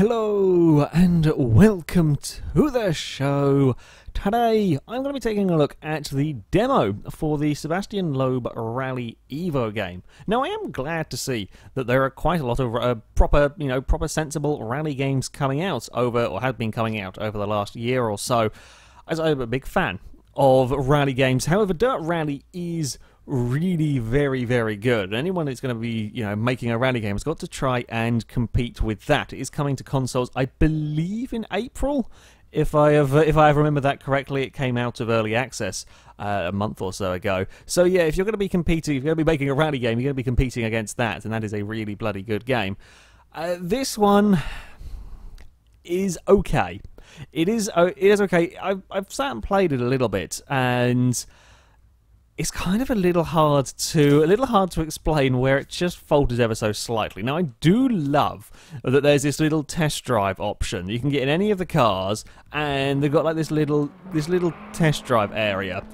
Hello and welcome to the show. Today I'm going to be taking a look at the demo for the Sebastien Loeb Rally Evo game. Now I am glad to see that there are quite a lot of proper sensible rally games coming out or have been coming out over the last year or so, as I'm a big fan of rally games. However, Dirt Rally is really very good. Anyone that's going to be making a rally game has got to try and compete with that. It is coming to consoles, I believe, in April. If I remember that correctly, it came out of early access a month or so ago. So yeah, if you're going to be competing, if you're going to be making a rally game, you're going to be competing against that, and that is a really bloody good game. This one is okay. It is okay. I've sat and played it a little bit, and it's kind of a little hard to explain where it just falters ever so slightly. Now I do love that there's this little test drive option you can get in any of the cars, and they've got like this little test drive area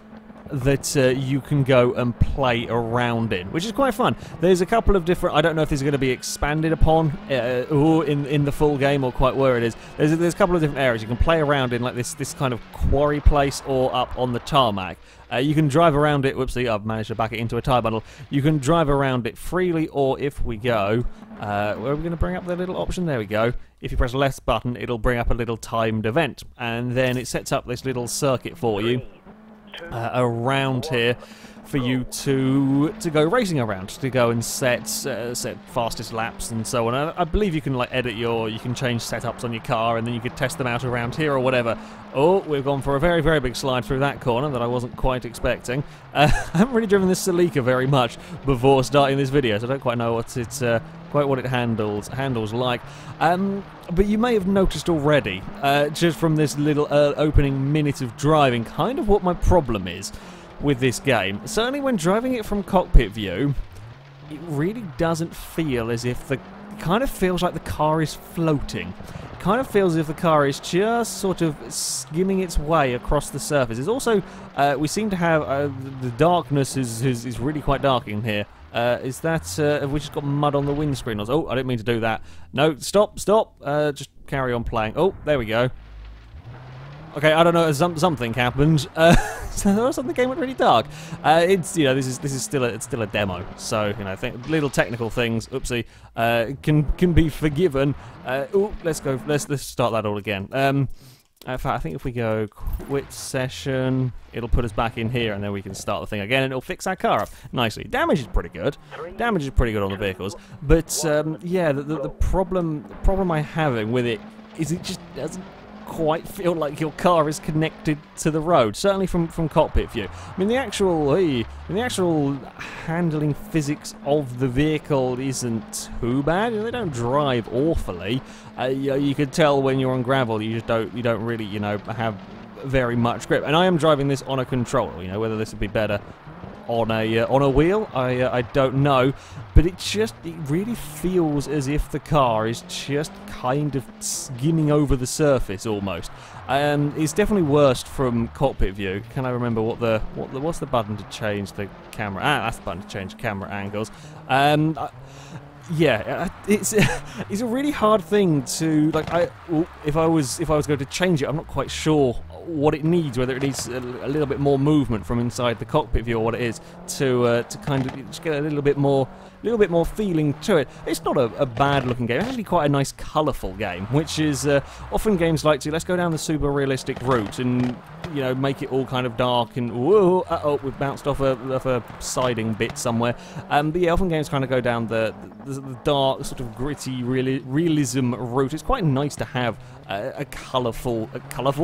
that you can go and play around in, which is quite fun. There's a couple of different, I don't know if these are going to be expanded upon in the full game or quite where it is. There's a couple of different areas you can play around in, like this kind of quarry place or up on the tarmac. You can drive around it. Whoopsie, I've managed to back it into a tyre bundle. You can drive around it freely, or if we go, where are we going to bring up the little option? There we go. If you press the left button, it'll bring up a little timed event, and then it sets up this little circuit for you around here for you to go racing around, to go and set fastest laps and so on. I believe you can you can change setups on your car, and then you could test them out around here or whatever. Oh, we've gone for a very big slide through that corner that I wasn't quite expecting. I haven't really driven this Celica very much before starting this video, so I don't quite know what it handles like. But you may have noticed already, just from this little opening minute of driving, kind of what my problem is with this game. Certainly when driving it from Cockpit View, it really doesn't feel as if it kind of feels like the car is floating. It kind of feels as if the car is just sort of skimming its way across the surface. There's also, we seem to have, the darkness is really quite dark in here. Is that, have we just got mud on the windscreen? Oh, I didn't mean to do that. No, stop, just carry on playing. Oh, there we go. Okay, I don't know, something happened. So the game went really dark. It's this is still a demo, so I think little technical things, oopsie, can be forgiven. Oh, let's start that all again. In fact, I think if we go quit session, it'll put us back in here, and then we can start the thing again, and it'll fix our car up nicely. Damage is pretty good. Damage is pretty good on the vehicles, but yeah, the problem I'm having with it is it just doesn't quite feel like your car is connected to the road, certainly from Cockpit View. I mean, the actual handling physics of the vehicle isn't too bad. They don't drive awfully. You could tell when you're on gravel, you don't really have very much grip. And I am driving this on a controller. Whether this would be better on a wheel, I don't know, but it really feels as if the car is just kind of skimming over the surface almost. It's definitely worse from Cockpit View. Can I remember what's the button to change the camera? That's the button to change camera angles. Yeah, it's a really hard thing to if I was going to change it, I'm not quite sure what it needs, whether it needs a little bit more movement from inside the Cockpit View or what it is to kind of just get a little bit more feeling to it. It's not a bad looking game. It's actually quite a nice colourful game, which is often games like let's go down the super realistic route and make it all kind of dark and whoa, uh-oh, we've bounced off a siding bit somewhere. But yeah, often games kind of go down the dark, sort of gritty realism route. It's quite nice to have a colourful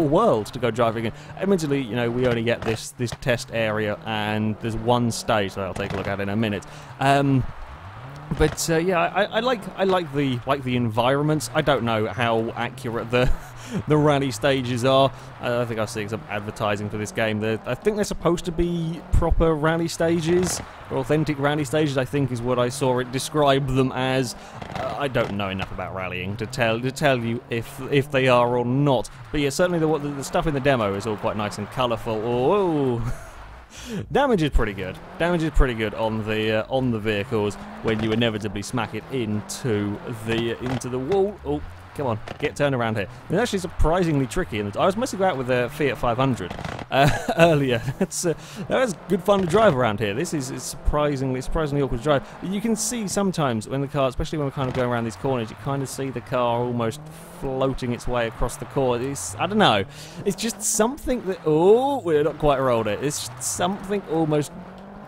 world to go driving in. Admittedly, we only get this test area, and there's one stage that I'll take a look at in a minute. But yeah, I like the environments. I don't know how accurate the rally stages are. I think I've seen some advertising for this game. I think they're supposed to be proper rally stages, or authentic rally stages, I think is what I saw it describe them as. I don't know enough about rallying to tell you if they are or not. But yeah, certainly the stuff in the demo is all quite nice and colourful. Oh. Damage is pretty good. Damage is pretty good on the vehicles when you inevitably smack it into the wall. Oh, come on, get turned around here. It's actually surprisingly tricky. And I was messing about with the Fiat 500 earlier. That was good fun to drive around here. This is surprisingly awkward to drive. You can see sometimes when the car, especially when we're kind of going around these corners, you kind of see the car almost floating its way across the corner. I don't know. It's just something that, oh, we're not quite rolled it. It's just something almost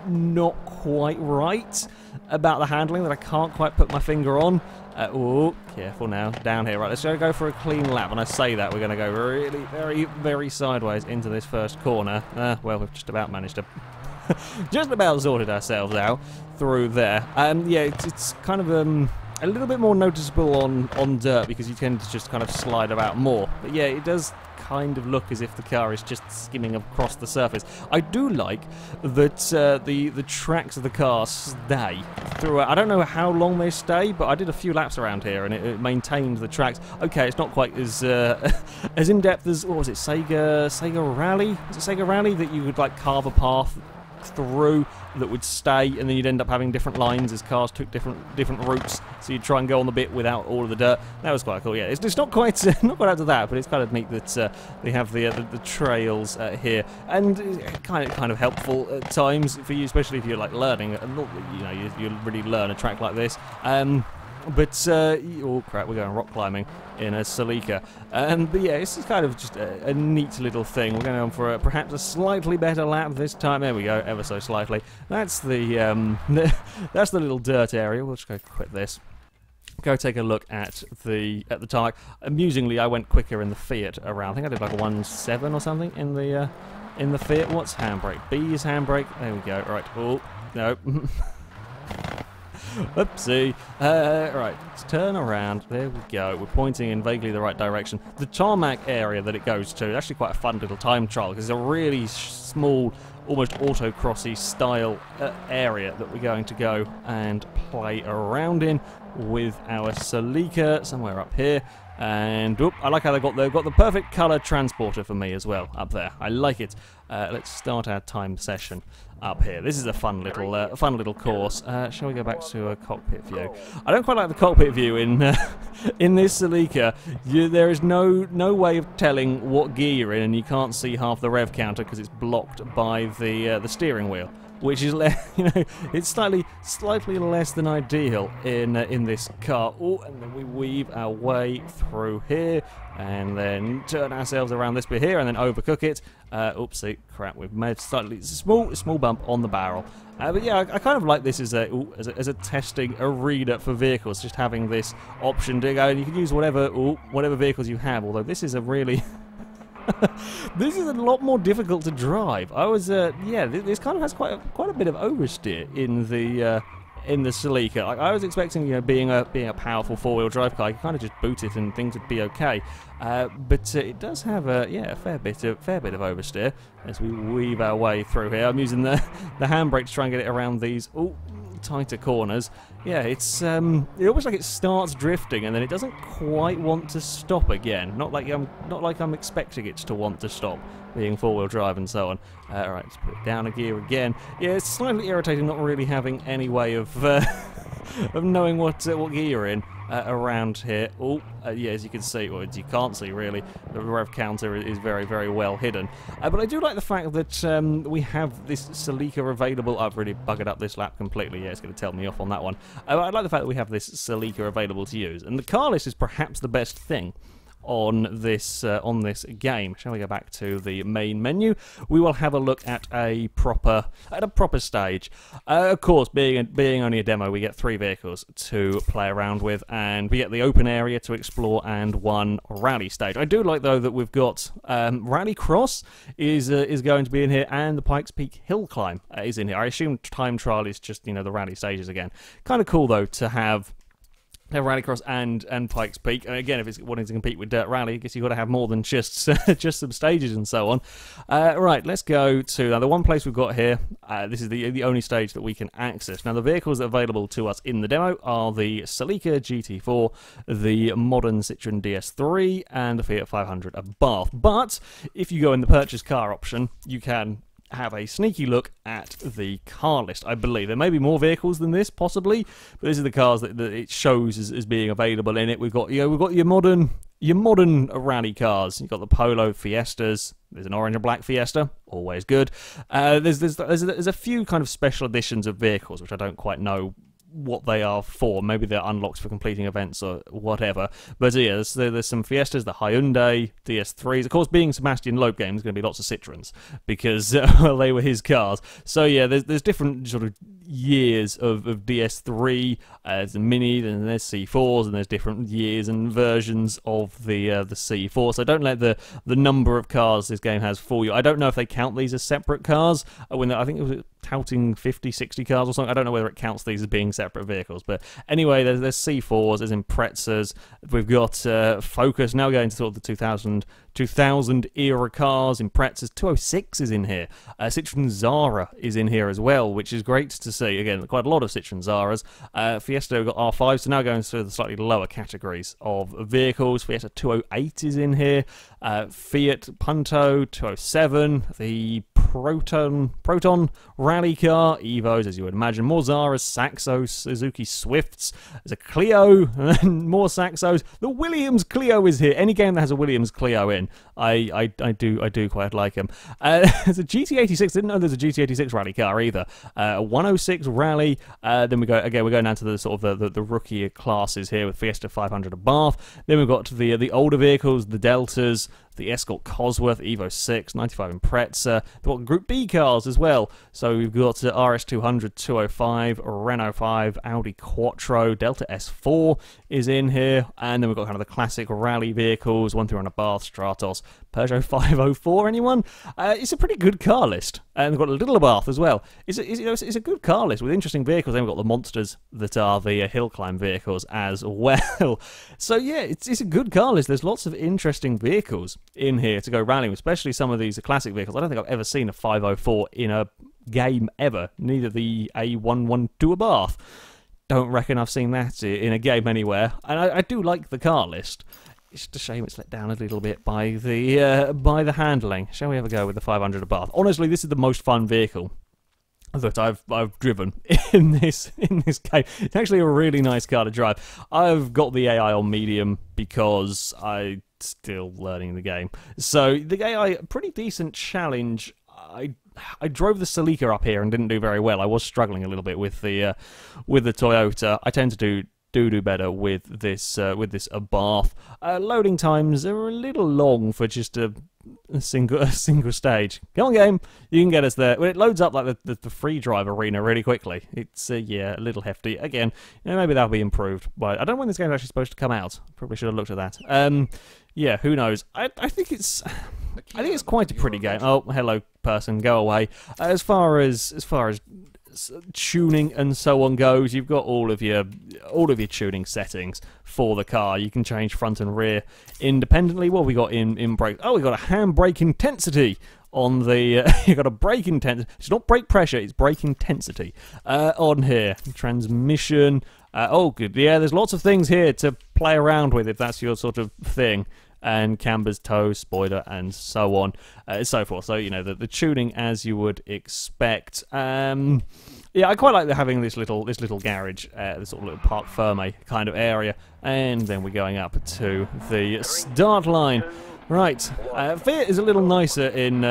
not quite right about the handling that I can't quite put my finger on. Oh, careful now, down here. Right, let's go for a clean lap. When I say that, we're going to go really, very, very sideways into this first corner. Well, we've just about managed to, just about sorted ourselves out through there. Yeah, it's kind of a little bit more noticeable on dirt because you tend to just kind of slide about more. But yeah, it does kind of look as if the car is just skimming across the surface. I do like that the tracks of the car stay throughout. I don't know how long they stay, but I did a few laps around here and it maintained the tracks. Okay, it's not quite as as in depth as, what was it, Sega Rally? Was it Sega Rally that you would like carve a path through that would stay, and then you'd end up having different lines as cars took different routes, so you'd try and go on the bit without all of the dirt. That was quite cool. Yeah, it's not quite not quite out to that, but it's kind of neat that they have the trails here, and kind of helpful at times for you, especially if you're like learning. Not that, you really learn a track like this. But, oh crap, we're going rock climbing in a Celica. But yeah, this is kind of just a neat little thing. We're going on for perhaps a slightly better lap this time. There we go, ever so slightly. That's the that's the little dirt area. We'll just go quit this. Go take a look at the tarmac. Amusingly, I went quicker in the Fiat around. I think I did like a 1.7 or something in the Fiat. What's handbrake? B is handbrake. There we go. Right. Oh no. Oopsie. Right, let's turn around. There we go. We're pointing in vaguely the right direction. The tarmac area that it goes to is actually quite a fun little time trial because it's a really small, almost autocrossy style area that we're going to go and play around in with our Celica somewhere up here. And I like how they've got the perfect colour transporter for me as well up there. I like it. Let's start our time session up here. This is a fun little course. Shall we go back to a cockpit view? I don't quite like the cockpit view in in this Celica. There is no way of telling what gear you're in, and you can't see half the rev counter because it's blocked by the steering wheel, which is it's slightly less than ideal in this car. Oh, and then we weave our way through here, and then turn ourselves around this bit here, and then overcook it. Oopsie, crap! We've made a small bump on the barrel. But yeah, I kind of like this as a testing arena for vehicles, just having this option to go, and you can use whatever vehicles you have. Although this is a really this is a lot more difficult to drive. I was yeah, this kind of has quite a bit of oversteer in the Celica. Like, I was expecting, being a powerful four-wheel drive car, you kind of just boot it and things would be okay. But it does have a fair bit of oversteer as we weave our way through here. I'm using the handbrake to try and get it around these tighter corners. Yeah, it's almost like it starts drifting and then it doesn't quite want to stop again. Not like I'm expecting it to want to stop, being four-wheel drive and so on. Right, let's put it down a gear again. Yeah, it's slightly irritating not really having any way of of knowing what gear you're in around here. Oh, yeah, as you can see, or as you can't see really, the rev counter is very, very well hidden. But I do like the fact that we have this Celica available. I've really buggered up this lap completely. Yeah, it's going to tell me off on that one. I like the fact that we have this Celica available to use, and the car list is perhaps the best thing on this game. Shall we go back to the main menu? We will have a look at a proper stage. Of course, being only a demo, we get 3 vehicles to play around with, and we get the open area to explore and 1 rally stage. I do like though that we've got Rally Cross is going to be in here, and the Pikes Peak Hill Climb is in here. I assume time trial is just the rally stages again. Kind of cool though to have Rallycross and Pikes Peak. And again, if it's wanting to compete with Dirt Rally, I guess you've got to have more than just just some stages and so on. Right, let's go to now the one place we've got here. This is the only stage that we can access. Now, the vehicles that are available to us in the demo are the Celica GT4, the modern Citroen DS3, and the Fiat 500 of Bath. But if you go in the purchase car option, you can have a sneaky look at the car list. I believe there may be more vehicles than this, possibly, but this is the cars that it shows as being available in it. We've got we've got your modern rally cars. You've got the Polo Fiestas. There's an orange and black Fiesta, always good. There's a few kind of special editions of vehicles which I don't quite know what they are for. Maybe they're unlocked for completing events or whatever. But yeah, there's some Fiestas, the Hyundai, DS3s. Of course, being Sebastien Loeb game, there's going to be lots of Citroens because well, they were his cars. So yeah, there's different sort of years of DS3. There's a Mini, then there's C4s, and there's different years and versions of the C4. So don't let the number of cars this game has fool you. I don't know if they count these as separate cars. I think it was touting 50, 60 cars or something. I don't know whether it counts these as being separate vehicles. But anyway, there's C4s, there's Imprezas, we've got Focus, now going to sort of the 2000 era cars. Imprezas, 206 is in here. Citroen Zara is in here as well, which is great to see. Again, quite a lot of Citroen Zaras. Fiesta, we've got R5, so now going to the slightly lower categories of vehicles. Fiesta 208 is in here. Fiat Punto 207, the Proton rally car, Evos, as you would imagine, more Zaras, Saxos, Suzuki Swifts, there's a Clio, and more Saxos. The Williams Clio is here. Any game that has a Williams Clio in, I do quite like them. There's a GT86. Didn't know there's a GT86 rally car either. 106 rally. Then we're going down to the sort of the rookie classes here with Fiesta 500 of Bath. Then we've got the older vehicles, the Deltas, the Escort Cosworth, Evo 6, 95 Impreza. We've got Group B cars as well. So we've got RS200, 205, Renault 5, Audi Quattro, Delta S4 is in here. And then we've got kind of the classic rally vehicles, 131 Bath, Stratos, Peugeot 504, anyone? It's a pretty good car list. And we've got a little Bath as well. It's a good car list with interesting vehicles. Then we've got the monsters that are the hill climb vehicles as well. So yeah, it's a good car list. There's lots of interesting vehicles in here to go rallying, especially some of these classic vehicles. I don't think I've ever seen a 504 in a game ever. Neither the A112 Bath. Don't reckon I've seen that in a game anywhere. And I do like the car list. It's just a shame it's let down a little bit by the handling. Shall we have a go with the 500 Bath? Honestly, this is the most fun vehicle that I've driven in this game. It's actually a really nice car to drive. I've got the AI on medium because I'm still learning the game. So the AI, pretty decent challenge. I drove the Celica up here and didn't do very well. I was struggling a little bit with the Toyota. I tend to do better with this Bath. Loading times are a little long for just a single stage. Come on, game, you can get us there. Well, it loads up like the free drive arena really quickly. It's yeah, a little hefty. Again, maybe that'll be improved. But I don't know when this game's actually supposed to come out. Probably should have looked at that. Yeah, who knows? I think it's quite a pretty game. Oh, hello, person, go away. As far as tuning and so on goes, you've got all of your tuning settings for the car. You can change front and rear independently. What have we got in brake? Oh, we got a handbrake intensity on the you got a brake intensity. It's not brake pressure, it's brake intensity on here. Transmission. Oh, good. Yeah, there's lots of things here to play around with if that's your sort of thing. And cambers, toes, spoiler, and so on, so forth. So, you know, the tuning as you would expect. Yeah, I quite like having this little garage, this sort of little Parc Ferme kind of area. And then we're going up to the start line. Right, Fiat is a little nicer in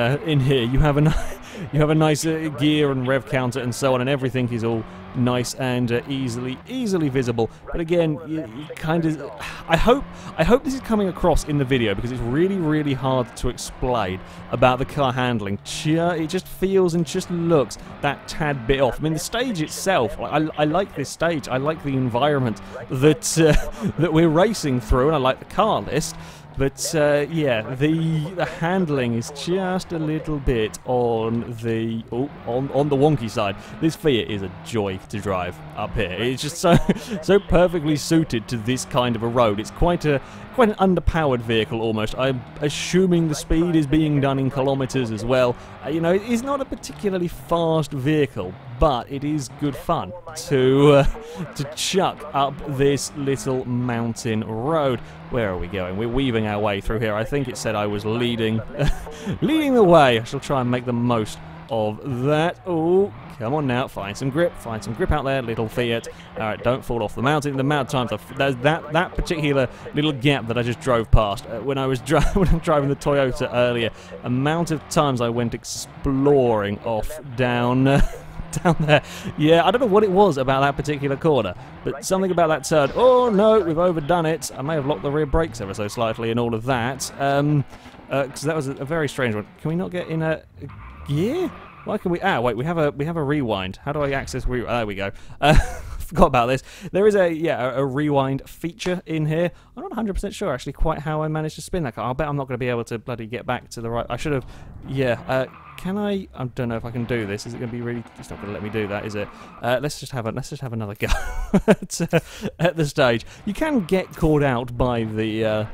here. You have a nicer gear and rev counter and so on, and everything is all nice and easily visible. But again, you kind of, I hope this is coming across in the video, because it's really hard to explain about the car handling. It just feels and just looks that tad bit off. I mean, the stage itself, I like this stage. I like the environment that that we're racing through, and I like the car list. But yeah, the handling is just a little bit on the wonky side. This Fiat is a joy to drive up here. It's just so perfectly suited to this kind of a road. It's quite an underpowered vehicle almost. I'm assuming the speed is being done in kilometers as well. You know, it is not a particularly fast vehicle, but it is good fun to chuck up this little mountain road. Where are we going? We're weaving our way through here. I think it said I was leading the way. I shall try and make the most of that. Oh, come on now, find some grip out there, little Fiat. All right, don't fall off the mountain. The amount of times there's that particular little gap that I just drove past when I was driving the Toyota earlier. Amount of times I went exploring off down there. Yeah, I don't know what it was about that particular corner, but something about that turn. Oh no, we've overdone it. I may have locked the rear brakes ever so slightly and all of that. Because that was a very strange one. Can we not get in a gear? Why can we? Ah, wait. We have a rewind. How do I access rewind? There we go. Forgot about this. There is a rewind feature in here. I'm not 100% sure actually quite how I managed to spin that car. I'll bet I'm not going to be able to bloody get back to the right. I should have. Yeah. Can I? I don't know if I can do this. Is it going to be really? It's not going to let me do that, is it? Let's just have another go at the stage. You can get caught out by the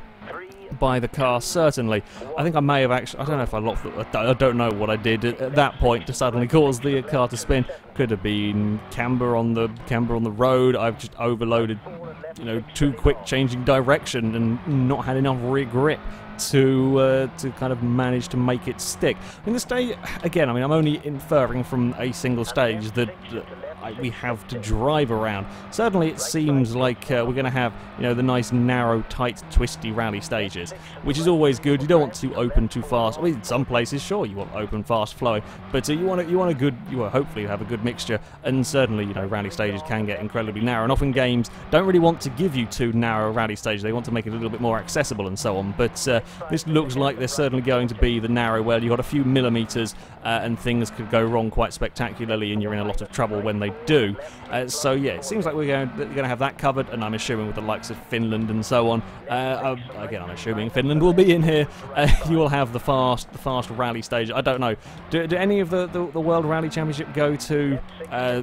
car, certainly. I think I may have actually, I don't know if I locked it, I don't know what I did at that point to suddenly cause the car to spin. Could have been camber on the road. I've just overloaded, too quick changing direction and not had enough rear grip to kind of manage to make it stick. In the stage, again, I mean, I'm only inferring from a single stage that we have to drive around. Certainly it seems like we're going to have, the nice narrow, tight, twisty rally stages, which is always good. You don't want to open too fast. I mean, in some places, sure, you want open, fast flowing, but you want a good, hopefully have a good mixture. And certainly, rally stages can get incredibly narrow. And often games don't really want to give you too narrow rally stages. They want to make it a little bit more accessible and so on. But this looks like there's certainly going to be the narrow where you've got a few millimeters and things could go wrong quite spectacularly, and you're in a lot of trouble when they do. So yeah, it seems like we're going to have that covered, and I'm assuming with the likes of Finland and so on. Again, I'm assuming Finland will be in here. You will have the fast rally stage. I don't know. Do any of the World Rally Championship go to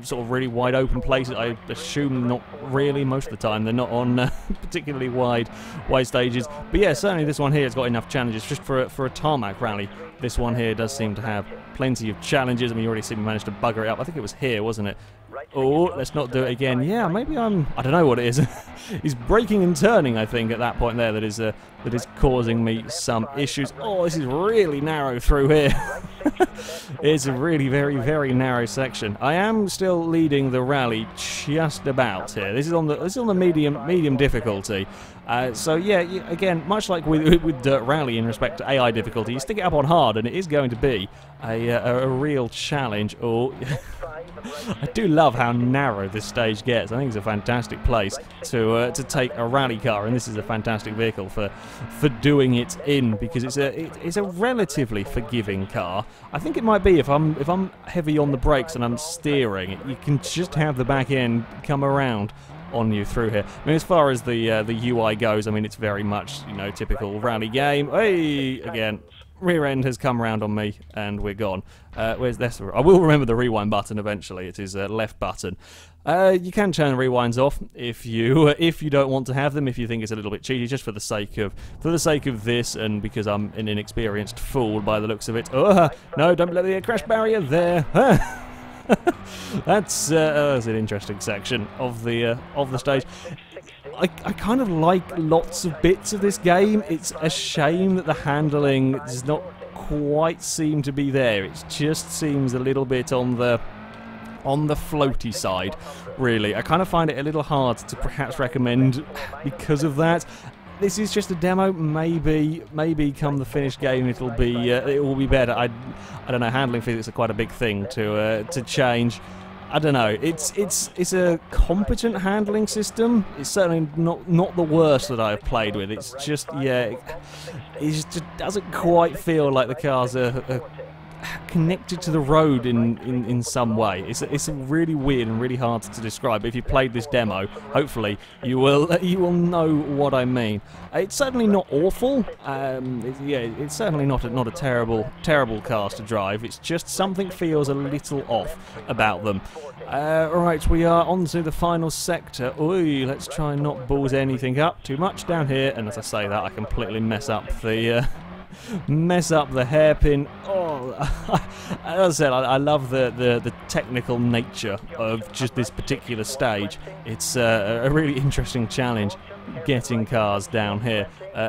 sort of really wide open places? I assume not really. Most of the time they're not on particularly wide stages. But yeah, certainly this one here has got enough challenges just for a tarmac rally. This one here does seem to have plenty of challenges. I mean, you already see me manage to bugger it up. I think it was here, wasn't it? Oh, let's not do it again. Yeah, maybe I don't know what it is. He's braking and turning, I think, at that point there that is causing me some issues. Oh, this is really narrow through here. It's a really very, very narrow section. I am still leading the rally just about here. This is on the medium difficulty. So yeah, again, much like with Dirt Rally in respect to AI difficulty, you stick it up on hard, and it is going to be a real challenge. Oh. I do love how narrow this stage gets. I think it's a fantastic place to take a rally car, and this is a fantastic vehicle for doing it in, because it's a relatively forgiving car. I think it might be if I'm heavy on the brakes and I'm steering, you can just have the back end come around on you through here. I mean, as far as the UI goes, I mean, it's very much typical rally game. Hey, again. Rear end has come around on me, and we're gone. Where's this? I will remember the rewind button eventually. It is left button. You can turn rewinds off if you don't want to have them. If you think it's a little bit cheaty, just for the sake of this, and because I'm an inexperienced fool by the looks of it. Oh no! Don't let the crash barrier there. That's an interesting section of the stage. I kind of like lots of bits of this game. It's a shame that the handling does not quite seem to be there. It just seems a little bit on the floaty side, really. I kind of find it a little hard to perhaps recommend because of that. This is just a demo. Maybe come the finished game it will be better. I don't know. Handling physics are quite a big thing to change. I don't know. It's a competent handling system. It's certainly not the worst that I've played with. It's just it just doesn't quite feel like the cars are connected to the road in some way. It's really weird and really hard to describe. But if you played this demo, hopefully you will know what I mean. It's certainly not awful. It's certainly not a terrible cars to drive. It's just something feels a little off about them. Right, we are on to the final sector. Ooh, let's try and not balls anything up too much down here. And as I say that, I completely mess up the hairpin. Oh, as I said, I love the technical nature of just this particular stage. It's a really interesting challenge getting cars down here.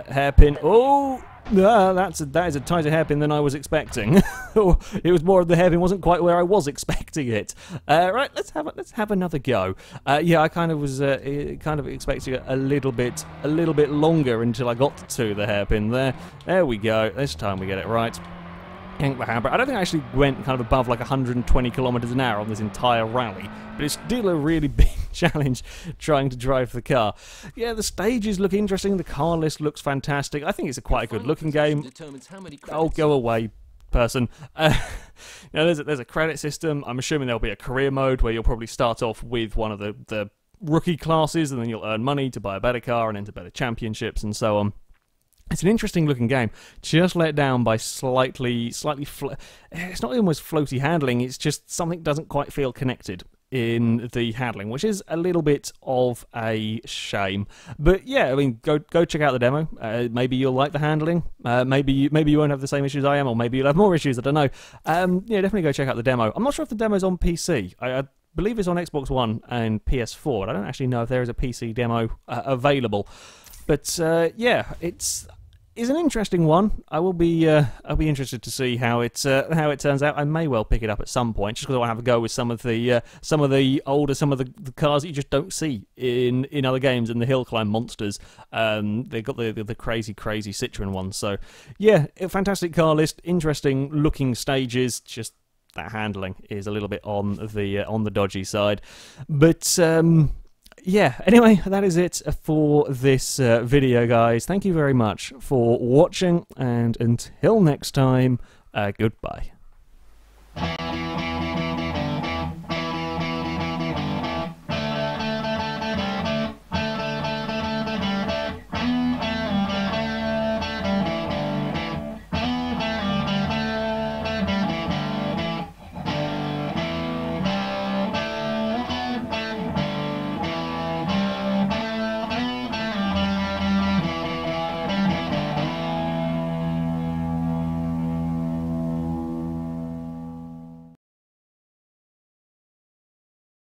Hairpin. Oh, That is a tighter hairpin than I was expecting. It was more of the hairpin wasn't quite where I was expecting it. Right, let's have another go. Yeah, I kind of was kind of expecting it a little bit longer until I got to the hairpin there. There we go. This time we get it right. Yank the handbrake. I don't think I actually went kind of above like 120 kilometers an hour on this entire rally, but it's still a really big challenge trying to drive the car. Yeah, the stages look interesting. The car list looks fantastic. I think it's quite a good looking game. Oh, go away, person. There's a credit system. I'm assuming there'll be a career mode where you'll probably start off with one of the rookie classes, and then you'll earn money to buy a better car and enter better championships and so on. It's an interesting looking game, just let down by it's not almost floaty handling, it's just something doesn't quite feel connected in the handling, which is a little bit of a shame. But yeah, I mean, go check out the demo. Maybe you'll like the handling. Maybe you won't have the same issues I am, or maybe you'll have more issues. I don't know. Yeah, definitely go check out the demo. I'm not sure if the demo's on PC. I believe it's on Xbox One and PS4. I don't actually know if there is a PC demo available. But yeah, it's an interesting one. I'll be interested to see how it turns out. I may well pick it up at some point, just because I want to have a go with some of the cars that you just don't see in other games, in the hill climb monsters. They've got the crazy Citroen ones. So yeah, a fantastic car list, interesting looking stages. Just that handling is a little bit on the dodgy side, but. Yeah, anyway, that is it for this video, guys. Thank you very much for watching, and until next time, goodbye.